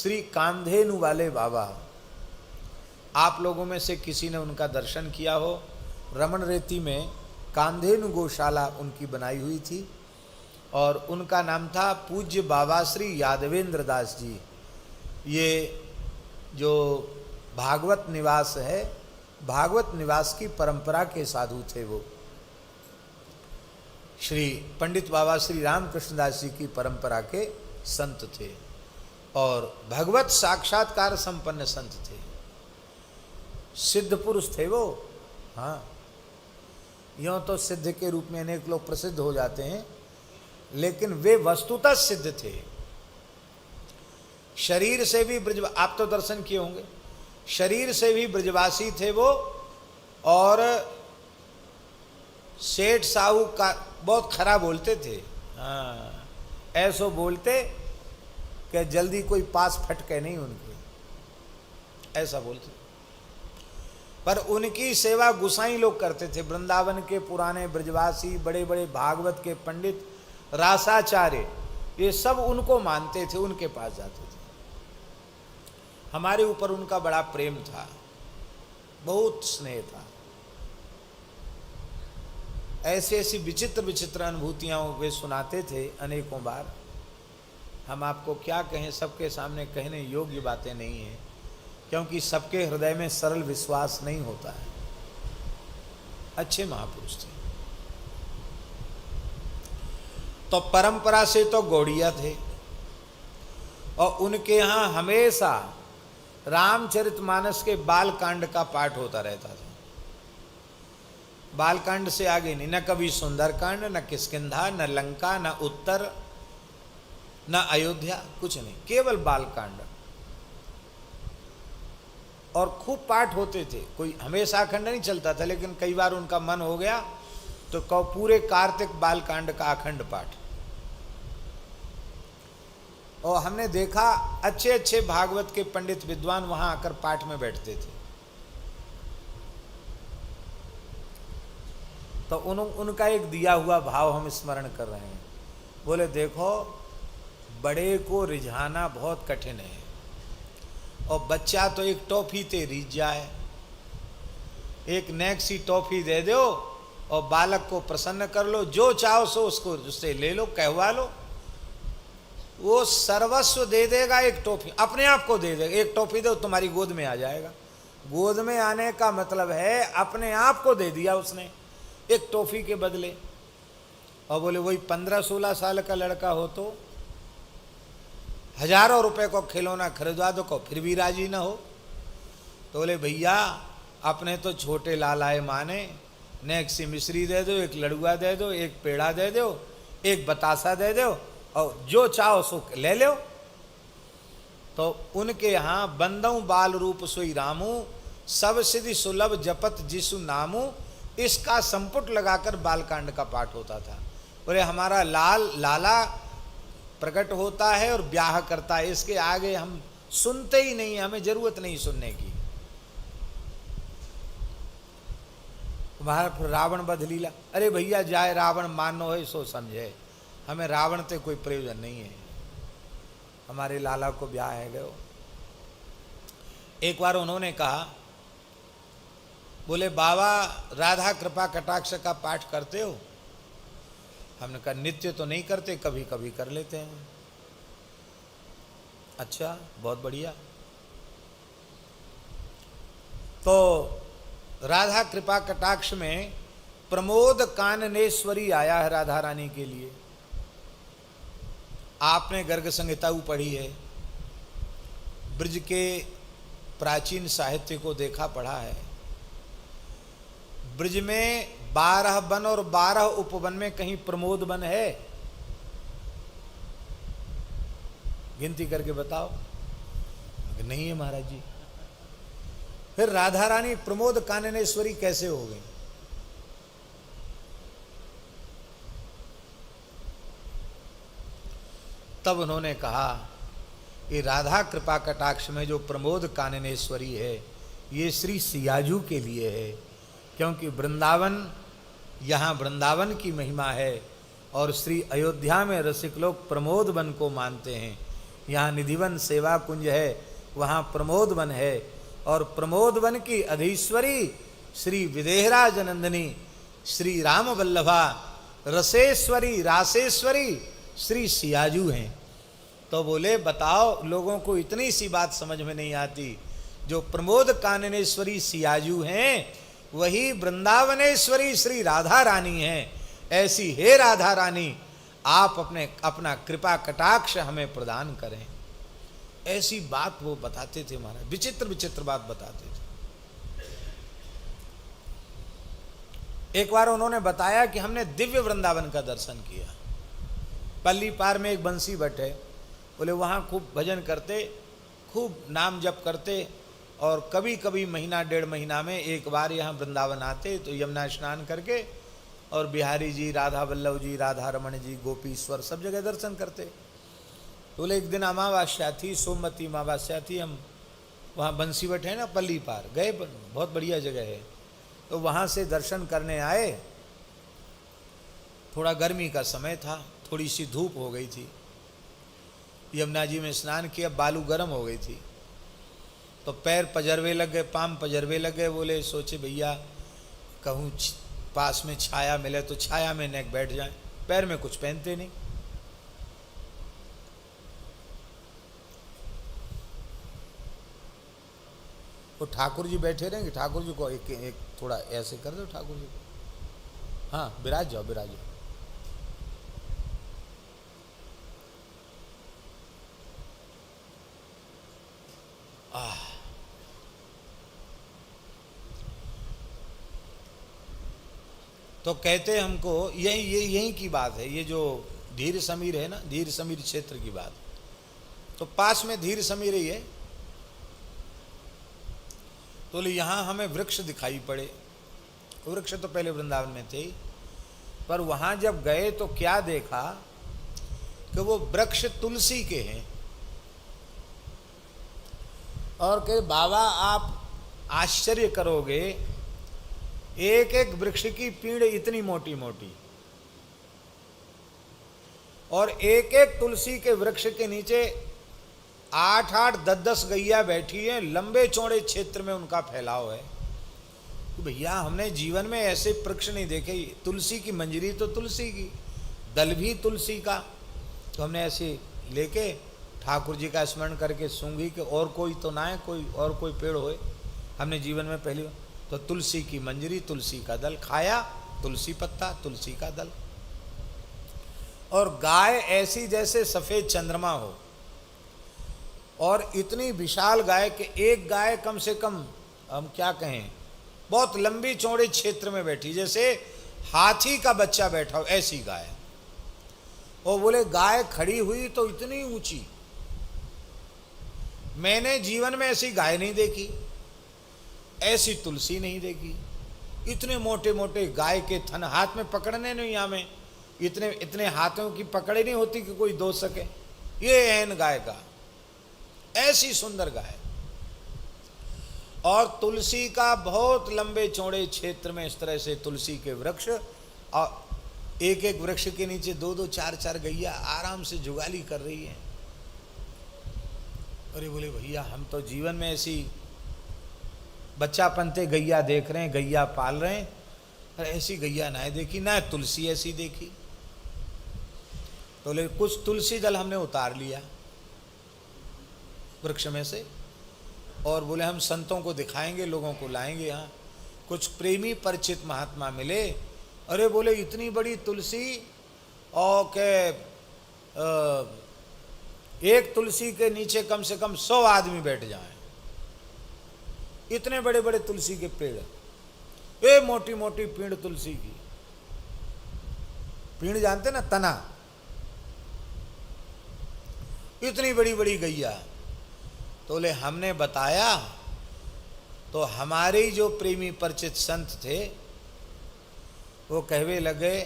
श्री कांधेनु वाले बाबा, आप लोगों में से किसी ने उनका दर्शन किया हो। रमन रेती में कांधेनु गौशाला उनकी बनाई हुई थी और उनका नाम था पूज्य बाबा श्री यादवेंद्र दास जी। ये जो भागवत निवास है, भागवत निवास की परंपरा के साधु थे वो। श्री पंडित बाबा श्री रामकृष्ण दास जी की परंपरा के संत थे और भगवत साक्षात्कार संपन्न संत थे, सिद्ध पुरुष थे वो। हाँ, यूँ तो सिद्ध के रूप में अनेक लोग प्रसिद्ध हो जाते हैं, लेकिन वे वस्तुतः सिद्ध थे। शरीर से भी ब्रज, आप तो दर्शन किए होंगे, शरीर से भी ब्रजवासी थे वो और सेठ साहू का बहुत खराब बोलते थे। हाँ, ऐसो बोलते कि जल्दी कोई पास फटके नहीं उनके, ऐसा बोलते। पर उनकी सेवा गुसाई लोग करते थे। वृंदावन के पुराने ब्रजवासी, बड़े बड़े भागवत के पंडित, रासाचार्य, ये सब उनको मानते थे, उनके पास जाते थे। हमारे ऊपर उनका बड़ा प्रेम था, बहुत स्नेह था। ऐसी ऐसी विचित्र विचित्र अनुभूतियां वे सुनाते थे अनेकों बार। हम आपको क्या कहें, सबके सामने कहने योग्य बातें नहीं हैं, क्योंकि सबके हृदय में सरल विश्वास नहीं होता है। अच्छे महापुरुष थे। तो परंपरा से तो गौड़िया थे और उनके यहाँ हमेशा रामचरितमानस के बालकांड का पाठ होता रहता था। बालकांड से आगे नहीं, न कभी सुंदरकांड, न किष्किंधा, न लंका, न उत्तर, न अयोध्या, कुछ नहीं, केवल बालकांड। और खूब पाठ होते थे, कोई हमेशा अखंड नहीं चलता था, लेकिन कई बार उनका मन हो गया तो पूरे कार्तिक बालकांड का अखंड पाठ। और हमने देखा अच्छे अच्छे भागवत के पंडित विद्वान वहां आकर पाठ में बैठते थे। तो उनका एक दिया हुआ भाव हम स्मरण कर रहे हैं। बोले देखो, बड़े को रिझाना बहुत कठिन है और बच्चा तो एक टॉफी ते रिझ जाए, एक नेक सी टॉफी दे दो और बालक को प्रसन्न कर लो, जो चाहो सो उसको उससे ले लो, कहवा लो, वो सर्वस्व दे देगा। एक टॉफी अपने आप को दे देगा, एक टॉफी दो तुम्हारी गोद में आ जाएगा। गोद में आने का मतलब है अपने आप को दे दिया उसने एक टॉफी के बदले। और बोले वही 15-16 साल का लड़का हो तो हजारों रुपए को खिलौना खरीदवा दो, को फिर भी राजी ना हो। तो बोले भैया, अपने तो छोटे लालाए माने, नेक सी मिश्री दे दो, एक लड़ुआ दे दो, एक पेड़ा दे दो, एक बतासा दे दो और जो चाहो सो ले लो। तो उनके यहाँ बंदऊ बाल रूप सोई रामू, सब सिद्धि सुलभ जपत जिसु नामू, इसका संपुट लगाकर बालकांड का पाठ होता था। बोले हमारा लाला प्रकट होता है और ब्याह करता है, इसके आगे हम सुनते ही नहीं, हमें जरूरत नहीं सुनने की। फिर रावण बध लीला, अरे भैया जाए रावण मानो है सो समझे, हमें रावण से कोई प्रयोजन नहीं है, हमारे लाला को ब्याह है गयो। एक बार उन्होंने कहा, बोले बाबा राधा कृपा कटाक्ष का पाठ करते हो? हमने कहा नित्य तो नहीं करते, कभी कभी कर लेते हैं। अच्छा, बहुत बढ़िया। तो राधा कृपा कटाक्ष में प्रमोद काननेश्वरी आया है राधा रानी के लिए। आपने गर्ग संहिता पढ़ी है, ब्रज के प्राचीन साहित्य को देखा पढ़ा है। ब्रज में 12 वन और 12 उपवन में कहीं प्रमोद वन है? गिनती करके बताओ। नहीं है महाराज जी। फिर राधा रानी प्रमोद काननेश्वरी कैसे हो गई? तब उन्होंने कहा कि राधा कृपा कटाक्ष में जो प्रमोद काननेश्वरी है, ये श्री सियाजू के लिए है, क्योंकि वृंदावन, यहाँ वृंदावन की महिमा है और श्री अयोध्या में रसिक लोग प्रमोद वन को मानते हैं, यहाँ निधिवन सेवा कुंज है, वहाँ प्रमोद वन है, और प्रमोद वन की अधीश्वरी श्री विदेहराज नंदिनी श्री राम वल्लभा रसेश्वरी रासेश्वरी श्री सियाजू हैं। तो बोले बताओ, लोगों को इतनी सी बात समझ में नहीं आती, जो प्रमोद काननेश्वरी सियाजू हैं वही वृंदावनेश्वरी श्री राधा रानी हैं। ऐसी हे राधा रानी, आप अपना कृपा कटाक्ष हमें प्रदान करें। ऐसी बात वो बताते थे महाराज, विचित्र विचित्र बात बताते थे। एक बार उन्होंने बताया कि हमने दिव्य वृंदावन का दर्शन किया। पल्ली पार में एक बंसी भट्ट है, बोले वहाँ खूब भजन करते, खूब नाम जप करते, और कभी कभी महीना डेढ़ महीना में एक बार यहाँ वृंदावन आते, तो यमुना स्नान करके और बिहारी जी, राधा वल्लभ जी, राधा रमण जी, गोपीश्वर सब जगह दर्शन करते। तो बोले एक दिन अमावस्या थी, सोमवती अमावस्या थी, हम वहाँ बंसी भट्ट है ना पल्ली पार गए, बहुत बढ़िया जगह है, तो वहाँ से दर्शन करने आए। थोड़ा गर्मी का समय था, थोड़ी सी धूप हो गई थी, यमुना जी में स्नान किया, बालू गर्म हो गई थी, तो पैर पजरवे लग गए, पाम पजरवे लग गए। बोले सोचे भैया कहूँ पास में छाया मिले तो छाया में नेक बैठ जाए, पैर में कुछ पहनते नहीं। वो ठाकुर जी बैठे रहेंगे, ठाकुर जी को एक थोड़ा ऐसे कर दो ठाकुर जी को, हाँ विराज जाओ विराज जाओ। तो कहते हमको यही की बात है, ये जो धीर समीर है ना, धीर समीर क्षेत्र की बात, तो पास में धीर समीर ही है। तो यहाँ हमें वृक्ष दिखाई पड़े, वृक्ष तो पहले वृंदावन में थे, पर वहाँ जब गए तो क्या देखा कि वो वृक्ष तुलसी के हैं, और कहे बाबा आप आश्चर्य करोगे, एक एक वृक्ष की पीड़ इतनी मोटी मोटी, और एक एक तुलसी के वृक्ष के नीचे 8-8 10-10 गैया बैठी है, लंबे चौड़े क्षेत्र में उनका फैलाव है। तो भैया हमने जीवन में ऐसे वृक्ष नहीं देखे, तुलसी की मंजरी तो तुलसी की, दल भी तुलसी का, तो हमने ऐसे लेके ठाकुर जी का स्मरण करके सूंघी कि और कोई तो ना है, कोई और कोई पेड़ होए, हमने जीवन में पहली बार। तो तुलसी की मंजरी, तुलसी का दल खाया, तुलसी पत्ता, तुलसी का दल। और गाय ऐसी जैसे सफेद चंद्रमा हो, और इतनी विशाल गाय कि एक गाय कम से कम हम क्या कहें, बहुत लंबी चौड़े क्षेत्र में बैठी, जैसे हाथी का बच्चा बैठा हो ऐसी गाय। और बोले गाय खड़ी हुई तो इतनी ऊंची, मैंने जीवन में ऐसी गाय नहीं देखी, ऐसी तुलसी नहीं देखी। इतने मोटे मोटे गाय के थन, हाथ में पकड़ने नहीं, हमें इतने इतने हाथों की पकड़े नहीं होती कि कोई दो सके, ये ऐन गाय का, ऐसी सुंदर गाय। और तुलसी का बहुत लंबे चौड़े क्षेत्र में इस तरह से तुलसी के वृक्ष, और एक एक वृक्ष के नीचे 2-2 4-4 गैया आराम से जुगाली कर रही हैं। अरे बोले भैया हम तो जीवन में ऐसी बच्चा पनते गैया देख रहे हैं, गैया पाल रहे हैं, पर ऐसी गैया ना देखी, ना तुलसी ऐसी देखी। तो बोले कुछ तुलसी दल हमने उतार लिया वृक्ष में से, और बोले हम संतों को दिखाएंगे, लोगों को लाएंगे यहाँ। कुछ प्रेमी परिचित महात्मा मिले, अरे बोले इतनी बड़ी तुलसी, और के एक तुलसी के नीचे कम से कम 100 आदमी बैठ जाएं, इतने बड़े बड़े तुलसी के पेड़, ये मोटी मोटी पीड़ तुलसी की, पीड़ जानते ना, तना, इतनी बड़ी बड़ी गैया। तो बोले हमने बताया, तो हमारे जो प्रेमी परिचित संत थे वो कहवे लगे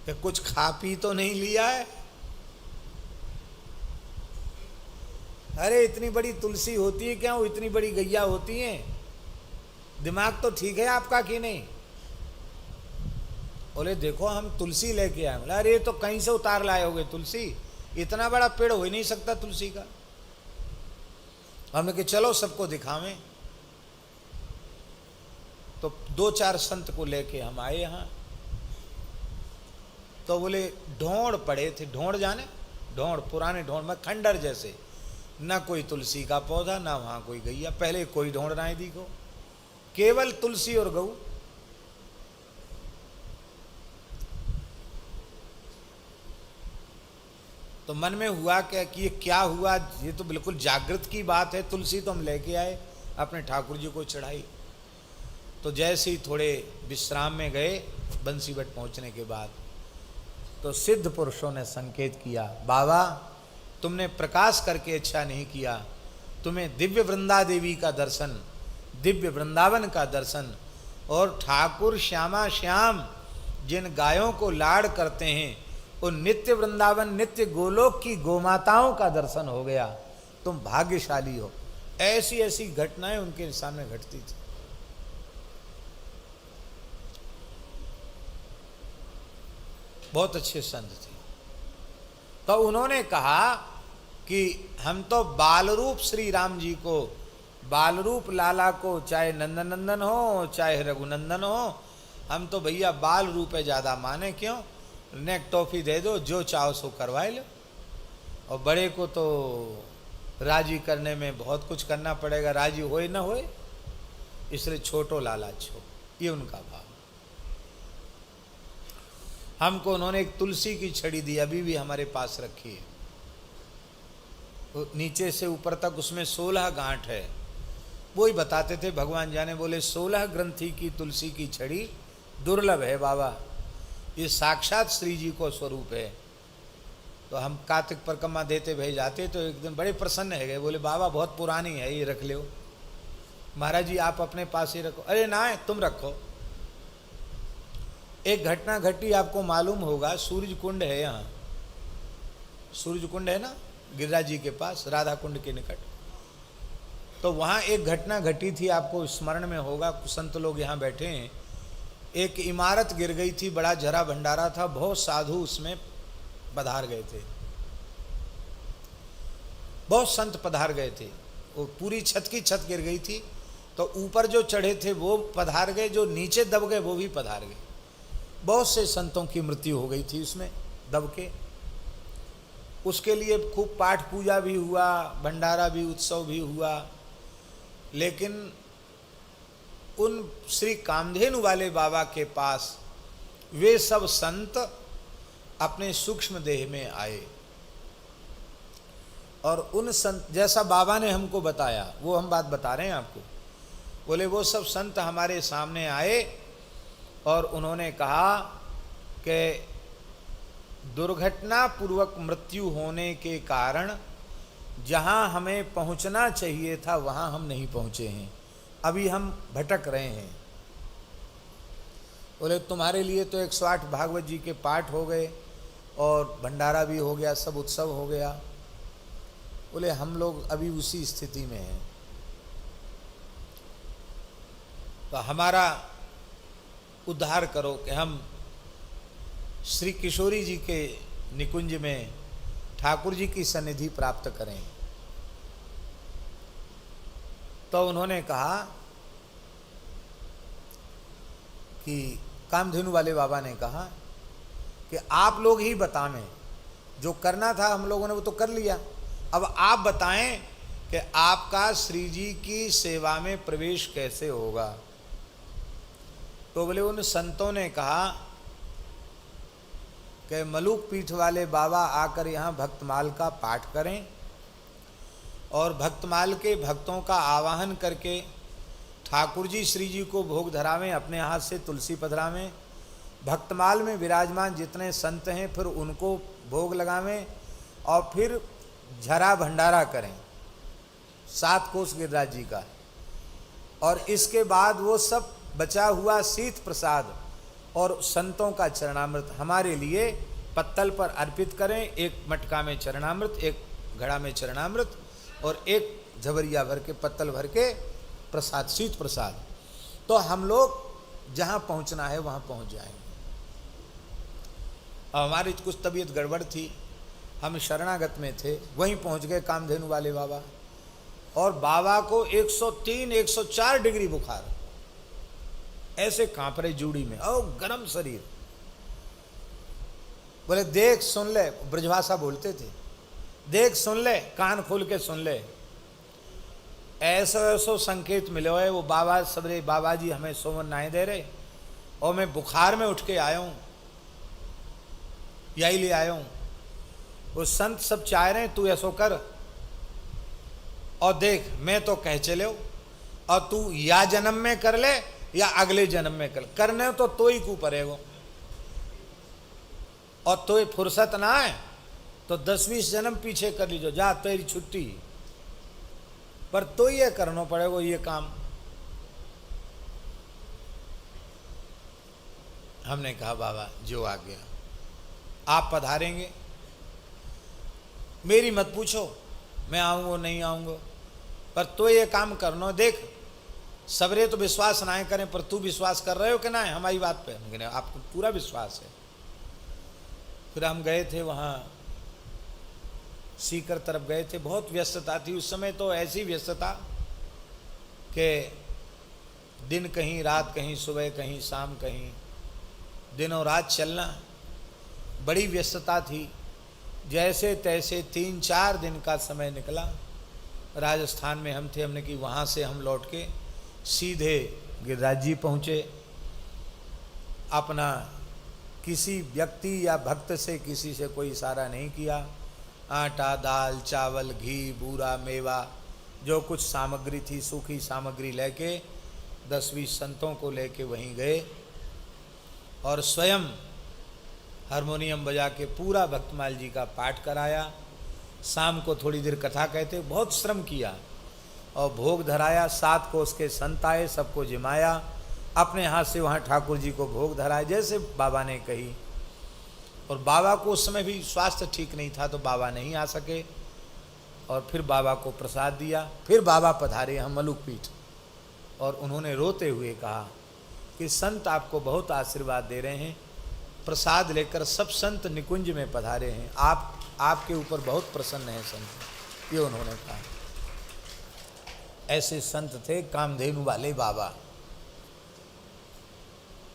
कि कुछ खा पी तो नहीं लिया है। अरे इतनी बड़ी तुलसी होती है क्या, वो इतनी बड़ी गैया होती हैं, दिमाग तो ठीक है आपका कि नहीं। बोले देखो हम तुलसी लेके आए। बोला अरे तो कहीं से उतार लाए होगे तुलसी, इतना बड़ा पेड़ हो ही नहीं सकता तुलसी का। हमने कि चलो सबको दिखावें। तो 2-4 संत को लेके हम आए यहाँ। तो बोले ढोंड़ पड़े थे, ढोंड़ जाने, ढोंड़, पुराने ढोंड़ में खंडर जैसे, ना कोई तुलसी का पौधा, ना वहां कोई गैया, पहले कोई ढोंड़ ना दिखो, केवल तुलसी और गऊ। तो मन में हुआ क्या कि ये क्या हुआ, ये तो बिल्कुल जागृत की बात है। तुलसी तो हम लेके आए, अपने ठाकुर जी को चढ़ाई। तो जैसे ही थोड़े विश्राम में गए, बंसीवट पहुंचने के बाद, तो सिद्ध पुरुषों ने संकेत किया, बाबा तुमने प्रकाश करके अच्छा नहीं किया, तुम्हें दिव्य वृंदा देवी का दर्शन, दिव्य वृंदावन का दर्शन और ठाकुर श्यामा श्याम जिन गायों को लाड़ करते हैं उन नित्य वृंदावन नित्य गोलोक की गोमाताओं का दर्शन हो गया, तुम भाग्यशाली हो। ऐसी ऐसी घटनाएं उनके सामने घटती थी। बहुत अच्छे संत थे। तो उन्होंने कहा कि हम तो बाल रूप श्री राम जी को, बाल रूप लाला को, चाहे नंदन नंदन हो चाहे रघुनंदन हो, हम तो भैया बाल रूप है ज्यादा माने। क्यों? नेक टॉफी दे दो, जो चाहो सो करवाए लो। और बड़े को तो राजी करने में बहुत कुछ करना पड़ेगा, राजी होए ना होए, इसलिए छोटो लाला छो, ये उनका भाव। हमको उन्होंने एक तुलसी की छड़ी दी, अभी भी हमारे पास रखी है। तो नीचे से ऊपर तक उसमें 16 गांठ है। वो ही बताते थे, भगवान जाने, बोले 16 ग्रंथि की तुलसी की छड़ी दुर्लभ है बाबा, ये साक्षात श्री जी को स्वरूप है। तो हम कार्तिक परिक्रमा देते भे जाते, तो एक दिन बड़े प्रसन्न है गए, बोले बाबा बहुत पुरानी है, ये रख लो। महाराज जी आप अपने पास ही रखो। अरे ना तुम रखो। एक घटना घटी, आपको मालूम होगा, सूरज कुंड है यहाँ, सूरज कुंड है ना गिरिराज जी के पास, राधा कुंड के निकट। तो वहाँ एक घटना घटी थी, आपको स्मरण में होगा, संत लोग यहाँ बैठे हैं। एक इमारत गिर गई थी, बड़ा जरा भंडारा था, बहुत साधु उसमें पधार गए थे, बहुत संत पधार गए थे। वो पूरी छत की छत गिर गई थी, तो ऊपर जो चढ़े थे वो पधार गए, जो नीचे दब गए वो भी पधार गए। बहुत से संतों की मृत्यु हो गई थी उसमें दब के। उसके लिए खूब पाठ पूजा भी हुआ, भंडारा भी, उत्सव भी हुआ। लेकिन उन श्री कामधेनु वाले बाबा के पास वे सब संत अपने सूक्ष्म देह में आए, और उन संत जैसा बाबा ने हमको बताया वो हम बात बता रहे हैं आपको। बोले वो सब संत हमारे सामने आए और उन्होंने कहा कि दुर्घटना पूर्वक मृत्यु होने के कारण जहां हमें पहुंचना चाहिए था वहां हम नहीं पहुंचे हैं, अभी हम भटक रहे हैं। बोले तुम्हारे लिए तो 108 भागवत जी के पाठ हो गए और भंडारा भी हो गया, सब उत्सव हो गया। बोले हम लोग अभी उसी स्थिति में हैं। तो हमारा उद्धार करो कि हम श्री किशोरी जी के निकुंज में ठाकुर जी की सन्निधि प्राप्त करें। तो उन्होंने कहा कि कामधेनु वाले बाबा ने कहा कि आप लोग ही बताएं, जो करना था हम लोगों ने वो तो कर लिया, अब आप बताएं कि आपका श्री जी की सेवा में प्रवेश कैसे होगा। तो बोले उन संतों ने कहा कि मलुक पीठ वाले बाबा आकर यहाँ भक्तमाल का पाठ करें और भक्तमाल के भक्तों का आवाहन करके ठाकुर जी श्री जी को भोग धरावें, अपने हाथ से तुलसी पधरावें, भक्तमाल में विराजमान जितने संत हैं फिर उनको भोग लगावें और फिर झरा भंडारा करें 7 कोस गिरिराज जी का। और इसके बाद वो सब बचा हुआ शीत प्रसाद और संतों का चरणामृत हमारे लिए पत्तल पर अर्पित करें। एक मटका में चरणामृत, एक घड़ा में चरणामृत और एक झबरिया भर के, पत्तल भर के प्रसाद, शीत प्रसाद। तो हम लोग जहाँ पहुँचना है वहाँ पहुँच जाएंगे। और हमारी कुछ तबीयत गड़बड़ थी, हम शरणागत में थे, वहीं पहुंच गए कामधेनु वाले बाबा, और बाबा को 103 104 डिग्री बुखार, ऐसे कांप रहे जूड़ी में, और गर्म शरीर। बोले देख सुन ले, ब्रजभाषा बोलते थे, देख सुन ले, कान खोल के सुन ले, ऐसो ऐसो संकेत मिले हुए, वो बाबा सबरे बाबा जी हमें सोवन नहीं दे रहे, और मैं बुखार में उठ के आया हूं, यही ले आया हूं। वो संत सब चाह रहे हैं तू ऐसो कर, और देख मैं तो कह चले हो, और तू या जन्म में कर ले या अगले जन्म में कर, करने तो ही को पड़ेगो, और तो फुर्सत ना है तो 10-20 जन्म पीछे कर लीजो, जा तेरी छुट्टी, पर तो ये करना पड़ेगा ये काम। हमने कहा बाबा जो आ गया, आप पधारेंगे, मेरी मत पूछो, मैं आऊंगा नहीं आऊंगा, पर तो ये काम करना। देख सबरे तो विश्वास ना करें, पर तू विश्वास कर रहे हो कि ना हमारी बात पे? हम आपको पूरा विश्वास है। फिर हम गए थे वहाँ सीकर तरफ गए थे, बहुत व्यस्तता थी उस समय, तो ऐसी व्यस्तता कि दिन कहीं रात कहीं, सुबह कहीं शाम कहीं, दिनों रात चलना, बड़ी व्यस्तता थी। जैसे तैसे 3-4 दिन का समय निकला। राजस्थान में हम थे, हमने कि वहाँ से हम लौट के सीधे गिरिराज जी पहुँचे। अपना किसी व्यक्ति या भक्त से किसी से कोई इशारा नहीं किया। आटा दाल चावल घी बूरा मेवा जो कुछ सामग्री थी, सूखी सामग्री लेके 10-20 संतों को लेके वहीं गए, और स्वयं हारमोनियम बजा के पूरा भक्तमाल जी का पाठ कराया। शाम को थोड़ी देर कथा कहते, बहुत श्रम किया, और भोग धराया। 7 कोस के संत आए, सबको जिमाया, अपने हाथ से वहाँ ठाकुर जी को भोग धराया जैसे बाबा ने कही। और बाबा को उस समय भी स्वास्थ्य ठीक नहीं था, तो बाबा नहीं आ सके, और फिर बाबा को प्रसाद दिया। फिर बाबा पधारे हम मलुक पीठ, और उन्होंने रोते हुए कहा कि संत आपको बहुत आशीर्वाद दे रहे हैं, प्रसाद लेकर सब संत निकुंज में पधारे हैं, आपके ऊपर बहुत प्रसन्न है संत, ये उन्होंने कहा। ऐसे संत थे कामधेनु वाले बाबा।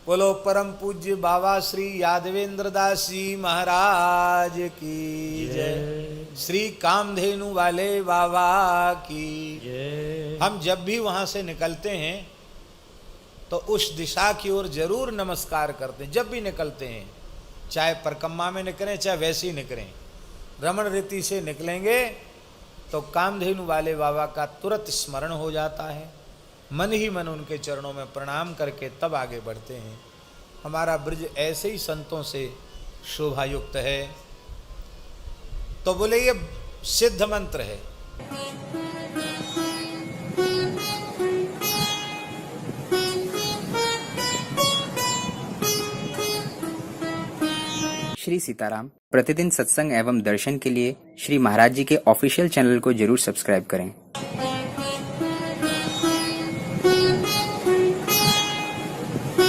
बोलो परम पूज्य बाबा श्री यादवेंद्र दास जी महाराज की जय, श्री कामधेनु वाले बाबा की जय। हम जब भी वहां से निकलते हैं तो उस दिशा की ओर जरूर नमस्कार करते हैं, जब भी निकलते हैं, चाहे परिक्रमा में निकलें चाहे वैसे ही निकलें। रमण रीति से निकलेंगे तो कामधेनु वाले बाबा का तुरंत स्मरण हो जाता है, मन ही मन उनके चरणों में प्रणाम करके तब आगे बढ़ते हैं। हमारा ब्रज ऐसे ही संतों से शोभा युक्त है। तो बोले ये सिद्ध मंत्र है। श्री सीताराम प्रतिदिन सत्संग एवं दर्शन के लिए श्री महाराज जी के ऑफिशियल चैनल को जरूर सब्सक्राइब करें।